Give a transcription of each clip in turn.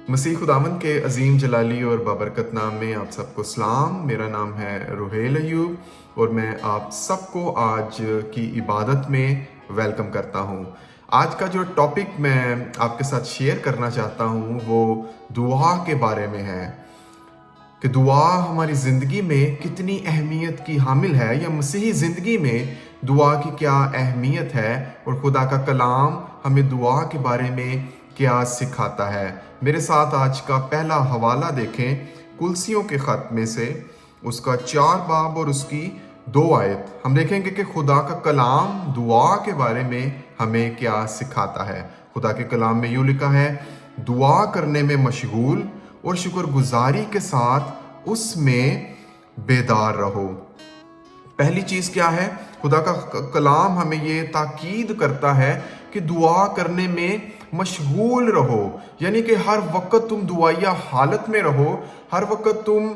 मसीह खुदावंद के अजीम जलाली और बाबरकत नाम में आप सबको सलाम। मेरा नाम है रुहेल अयूब और मैं आप सबको आज की इबादत में वेलकम करता हूँ। आज का जो टॉपिक मैं आपके साथ शेयर करना चाहता हूँ वो दुआ के बारे में है कि दुआ हमारी ज़िंदगी में कितनी अहमियत की हामिल है, या मसीही ज़िंदगी में दुआ की क्या अहमियत है और खुदा का कलाम हमें दुआ के बारे में क्या सिखाता है। मेरे साथ आज का पहला हवाला देखें, कुलसियों के ख़त में से उसका 4 बाब और उसकी 2 आयत। हम देखेंगे कि खुदा का कलाम दुआ के बारे में हमें क्या सिखाता है। खुदा के कलाम में यूँ लिखा है, दुआ करने में मशगूल और शुक्रगुजारी के साथ उसमें बेदार रहो। पहली चीज़ क्या है? खुदा का कलाम हमें ये ताकीद करता है कि दुआ करने में मशगूल रहो, यानी कि हर वक्त तुम दुआया हालत में रहो, हर वक्त तुम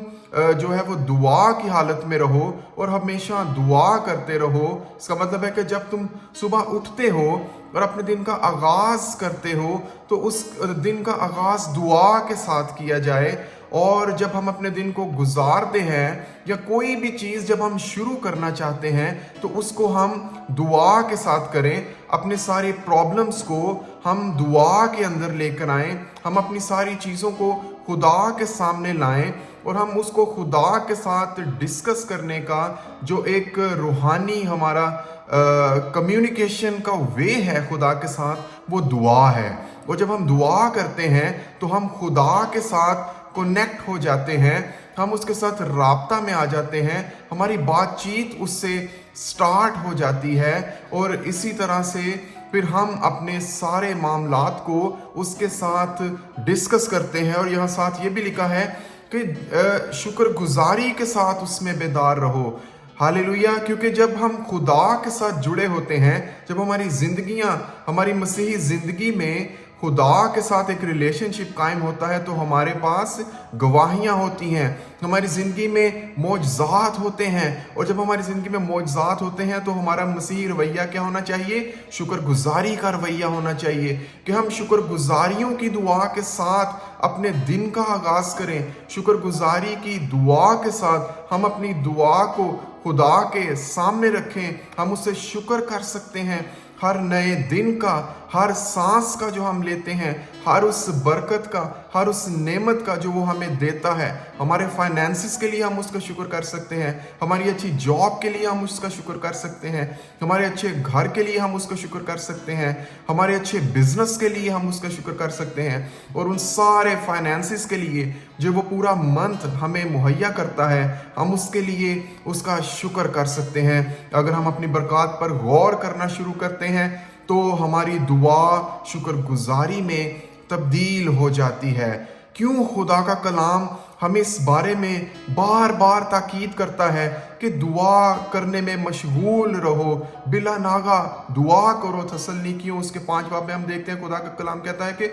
जो है वो दुआ की हालत में रहो और हमेशा दुआ करते रहो। इसका मतलब है कि जब तुम सुबह उठते हो और अपने दिन का आगाज़ करते हो तो उस दिन का आगाज़ दुआ के साथ किया जाए, और जब हम अपने दिन को गुजारते हैं या कोई भी चीज़ जब हम शुरू करना चाहते हैं तो उसको हम दुआ के साथ करें। अपने सारे प्रॉब्लम्स को हम दुआ के अंदर लेकर आएं, हम अपनी सारी चीज़ों को खुदा के सामने लाएं और हम उसको खुदा के साथ डिस्कस करने का जो एक रूहानी हमारा कम्युनिकेशन का वे है खुदा के साथ, वो दुआ है। और जब हम दुआ करते हैं तो हम खुदा के साथ कनेक्ट हो जाते हैं, हम उसके साथ राब्ता में आ जाते हैं, हमारी बातचीत उससे स्टार्ट हो जाती है और इसी तरह से फिर हम अपने सारे मामलात को उसके साथ डिस्कस करते हैं। और यहाँ साथ ये भी लिखा है कि शुक्रगुजारी के साथ उसमें बेदार रहो। हालेलुया! क्योंकि जब हम खुदा के साथ जुड़े होते हैं, जब हमारी ज़िंदगियाँ, हमारी मसीही ज़िंदगी में खुदा के साथ एक रिलेशनशिप कायम होता है तो हमारे पास गवाहियाँ होती हैं, हमारी ज़िंदगी में मौजज़ात होते हैं। और जब हमारी ज़िंदगी में मौजज़ात होते हैं तो हमारा मसीही रवैया क्या होना चाहिए? शुक्रगुजारी का रवैया होना चाहिए कि हम शुक्रगुजारियों की दुआ के साथ अपने दिन का आगाज़ करें। शुक्रगुजारी की दुआ के साथ हम अपनी दुआ को खुदा के सामने रखें, हम उससे शुक्र कर सकते हैं हर नए दिन का, हर सांस का जो हम लेते हैं, हर उस बरकत का, हर उस नेमत का जो वो हमें देता है। हमारे फाइनेंसिस के लिए हम उसका शुक्र कर सकते हैं, हमारी अच्छी जॉब के लिए हम उसका शुक्र कर सकते हैं, हमारे अच्छे घर के लिए हम उसका शुक्र कर सकते हैं, हमारे अच्छे बिजनेस के लिए हम उसका शुक्र कर सकते हैं, और उन सारे फाइनेंसिस के लिए जो वो पूरा मंथ हमें मुहैया करता है, हम उसके लिए उसका शुक्र कर सकते हैं। अगर हम अपनी बरकत पर गौर करना शुरू करते हैं तो हमारी दुआ शुक्रगुजारी में तब्दील हो जाती है। क्यों खुदा का कलाम हमें इस बारे में बार बार ताकीद करता है कि दुआ करने में मशगूल रहो, बिला नागा दुआ करो, तसल्ली क्यों? उसके 5 बाब में हम देखते हैं खुदा का कलाम कहता है कि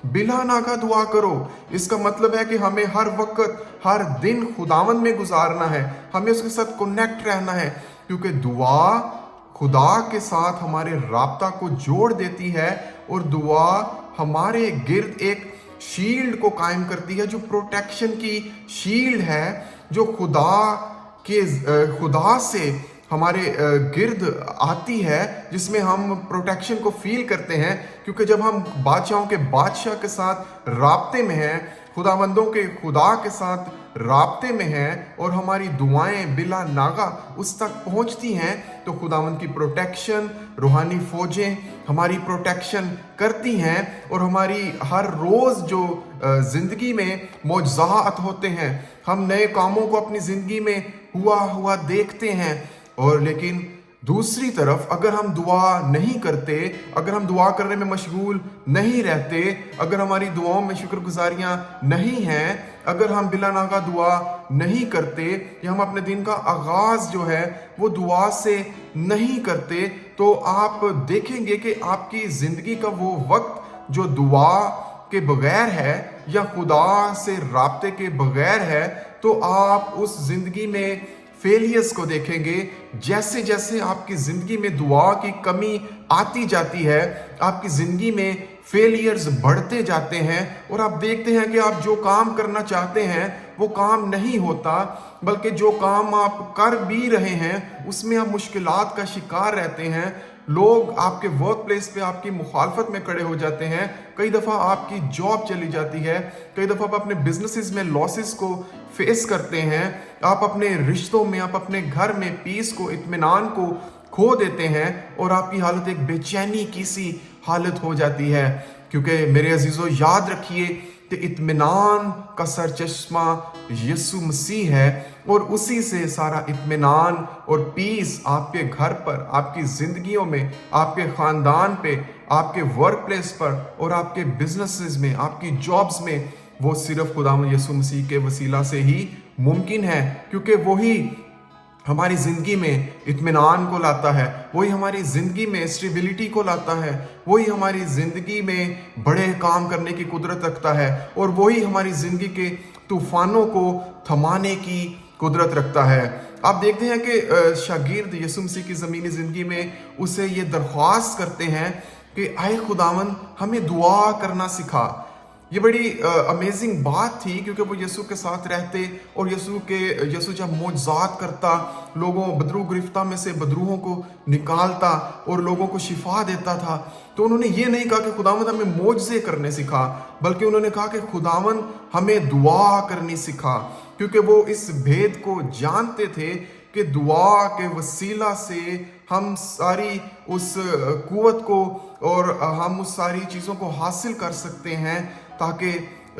बिला नागा दुआ करो। इसका मतलब है कि हमें हर वक्त, हर दिन खुदावंद में गुजारना है, हमें उसके साथ कनेक्ट रहना है, क्योंकि दुआ खुदा के साथ हमारे राब्ता को जोड़ देती है और दुआ हमारे गिर्द एक शील्ड को कायम करती है, जो प्रोटेक्शन की शील्ड है, जो खुदा से हमारे गिर्द आती है, जिसमें हम प्रोटेक्शन को फील करते हैं। क्योंकि जब हम बादशाहों के बादशाह के साथ राब्ते में हैं, खुदावंदों के खुदा के साथ राब्ते में हैं और हमारी दुआएं बिला नागा उस तक पहुंचती हैं, तो खुदावंद की प्रोटेक्शन, रूहानी फौजें हमारी प्रोटेक्शन करती हैं और हमारी हर रोज़ जो ज़िंदगी में मौजज़ात होते हैं, हम नए कामों को अपनी ज़िंदगी में हुआ देखते हैं। और लेकिन दूसरी तरफ अगर हम दुआ नहीं करते, अगर हम दुआ करने में मशगूल नहीं रहते, अगर हमारी दुआओं में शुक्रगुजारियां नहीं हैं, अगर हम बिला नागा दुआ नहीं करते या हम अपने दिन का आगाज़ जो है वो दुआ से नहीं करते, तो आप देखेंगे कि आपकी ज़िंदगी का वो वक्त जो दुआ के बगैर है या खुदा से राब्ते के बगैर है, तो आप उस ज़िंदगी में फेलियर्स को देखेंगे। जैसे जैसे आपकी ज़िंदगी में दुआ की कमी आती जाती है, आपकी ज़िंदगी में फेलियर्स बढ़ते जाते हैं और आप देखते हैं कि आप जो काम करना चाहते हैं वो काम नहीं होता, बल्कि जो काम आप कर भी रहे हैं उसमें आप मुश्किलात का शिकार रहते हैं। लोग आपके वर्क प्लेस पे आपकी मुखालफत में खड़े हो जाते हैं। कई दफ़ा आपकी जॉब चली जाती है, कई दफ़ा आप अपने बिजनेसेस में लॉसेस को फेस करते हैं, आप अपने रिश्तों में, आप अपने घर में पीस को, इत्मीनान को खो देते हैं और आपकी हालत एक बेचैनी की सी हालत हो जाती है। क्योंकि मेरे अजीजों, याद रखिए कि इत्मीनान का सरचश्मा यीशु मसीह है और उसी से सारा इत्मीनान और पीस आपके घर पर, आपकी जिंदगियों में, आपके खानदान पे, आपके वर्क प्लेस पर और आपके बिजनेसेस में, आपकी जॉब्स में, वो सिर्फ खुदावंद यीशु मसीह के वसीला से ही मुमकिन है। क्योंकि वही हमारी ज़िंदगी में इत्मीनान को लाता है, वही हमारी ज़िंदगी में स्टेबिलिटी को लाता है, वही हमारी ज़िंदगी में बड़े काम करने की कुदरत रखता है और वही हमारी ज़िंदगी के तूफानों को थमाने की कुदरत रखता है। आप देखते हैं कि शागिर्द यीशु मसीह की ज़मीनी ज़िंदगी में उसे ये दरख्वास्त करते हैं कि आए खुदावन, हमें दुआ करना सिखा। ये बड़ी अमेजिंग बात थी, क्योंकि वो यीशु के साथ रहते और यीशु जब मौजज़ात करता, लोगों बदरू गिरफ्ता में से बदरूहों को निकालता और लोगों को शिफा देता था, तो उन्होंने ये नहीं कहा कि खुदावंद हमें मौजज़े करने सिखा, बल्कि उन्होंने कहा कि खुदावंद हमें दुआ करनी सिखा। क्योंकि वो इस भेद को जानते थे कि दुआ के वसीला से हम सारी उस कुव्वत को और हम उस सारी चीज़ों को हासिल कर सकते हैं, ताकि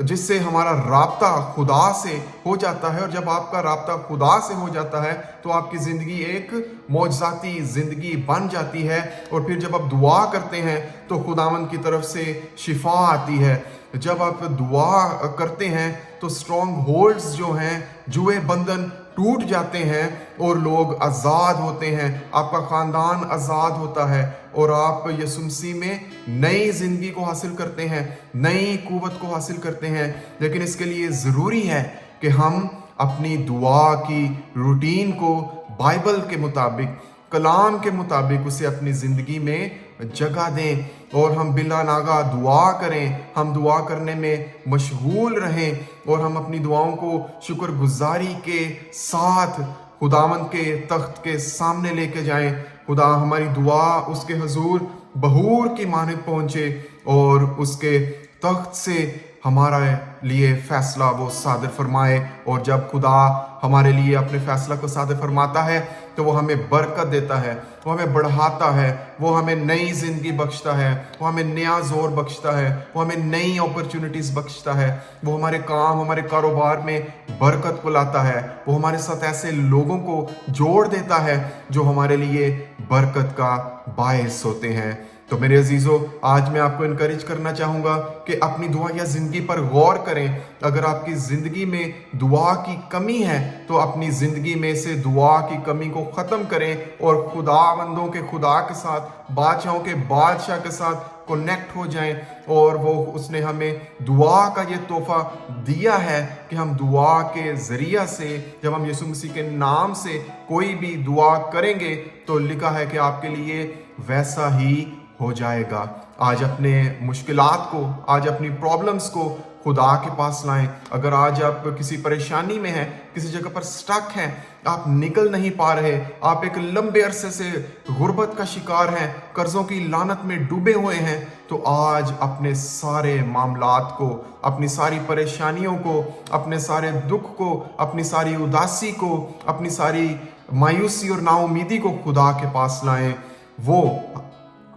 जिससे हमारा राब्ता खुदा से हो जाता है। और जब आपका राब्ता खुदा से हो जाता है तो आपकी ज़िंदगी एक मौजज़ाती ज़िंदगी बन जाती है। और फिर जब आप दुआ करते हैं तो खुदावंद की तरफ से शिफा आती है। जब आप दुआ करते हैं तो स्ट्रॉन्ग होल्ड्स जो हैं, जुए बंधन टूट जाते हैं और लोग आज़ाद होते हैं, आपका ख़ानदान आज़ाद होता है और आप यीशु मसीह में नई ज़िंदगी को हासिल करते हैं, नई कुव्वत को हासिल करते हैं। लेकिन इसके लिए ज़रूरी है कि हम अपनी दुआ की रूटीन को बाइबल के मुताबिक, कलाम के मुताबिक उसे अपनी ज़िंदगी में जगह दें और हम बिला नागा दुआ करें, हम दुआ करने में मशगूल रहें और हम अपनी दुआओं को शुक्रगुजारी के साथ खुदावंद के तख्त के सामने लेके जाएं। खुदा हमारी दुआ उसके हुजूर बहूर की मानद पहुँचे और उसके तख्त से हमारा लिए फ़ैसला वो सादर फरमाए। और जब खुदा हमारे लिए अपने फ़ैसला को सादर फरमाता है तो वो हमें बरकत देता है, वो हमें बढ़ाता है, वो हमें नई ज़िंदगी बख्शता है, वो हमें नया ज़ोर बख्शता है, वो हमें नई अपॉर्चुनिटीज़ बख्शता है, वो हमारे काम, हमारे कारोबार में बरकत को लाता है, वो हमारे साथ ऐसे लोगों को जोड़ देता है जो हमारे लिए बरकत का बायस होते हैं। तो मेरे अजीज़ों, आज मैं आपको इनकरेज करना चाहूँगा कि अपनी दुआ या ज़िंदगी पर गौर करें। अगर आपकी ज़िंदगी में दुआ की कमी है तो अपनी ज़िंदगी में से दुआ की कमी को ख़त्म करें और खुदावंदों के खुदा के साथ, बादशाहों के बादशाह के साथ कनेक्ट हो जाएं। और वो उसने हमें दुआ का ये तोहफा दिया है कि हम दुआ के ज़रिया से, जब हम यीशु मसीह के नाम से कोई भी दुआ करेंगे तो लिखा है कि आपके लिए वैसा ही हो जाएगा। आज अपने मुश्किलात को, आज अपनी प्रॉब्लम्स को खुदा के पास लाएं। अगर आज आप किसी परेशानी में हैं, किसी जगह पर स्टक हैं, आप निकल नहीं पा रहे, आप एक लंबे अरसे से गुर्बत का शिकार हैं, कर्जों की लानत में डूबे हुए हैं, तो आज अपने सारे मामलात को, अपनी सारी परेशानियों को, अपने सारे दुख को, अपनी सारी उदासी को, अपनी सारी मायूसी और नाउमीदी को खुदा के पास लाएं। वो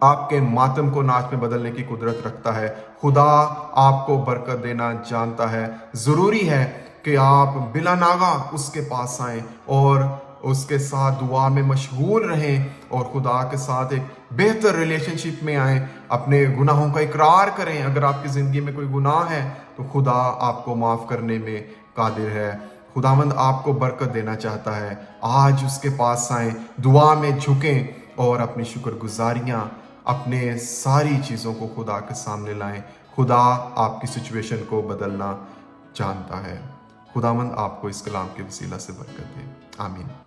आपके मातम को नाच में बदलने की कुदरत रखता है। खुदा आपको बरकत देना जानता है। ज़रूरी है कि आप बिला नागा उसके पास आएं और उसके साथ दुआ में मशगूल रहें और खुदा के साथ एक बेहतर रिलेशनशिप में आएं। अपने गुनाहों का इकरार करें। अगर आपकी ज़िंदगी में कोई गुनाह है तो खुदा आपको माफ़ करने में कादिर है। खुदावंद आपको बरकत देना चाहता है। आज उसके पास आएं, दुआ में झुकें और अपनी शुक्रगुजारियाँ, अपने सारी चीज़ों को खुदा के सामने लाएं। खुदा आपकी सिचुएशन को बदलना जानता है। खुदावंद आपको इस कलाम के वसीला से बरकत दे। आमीन।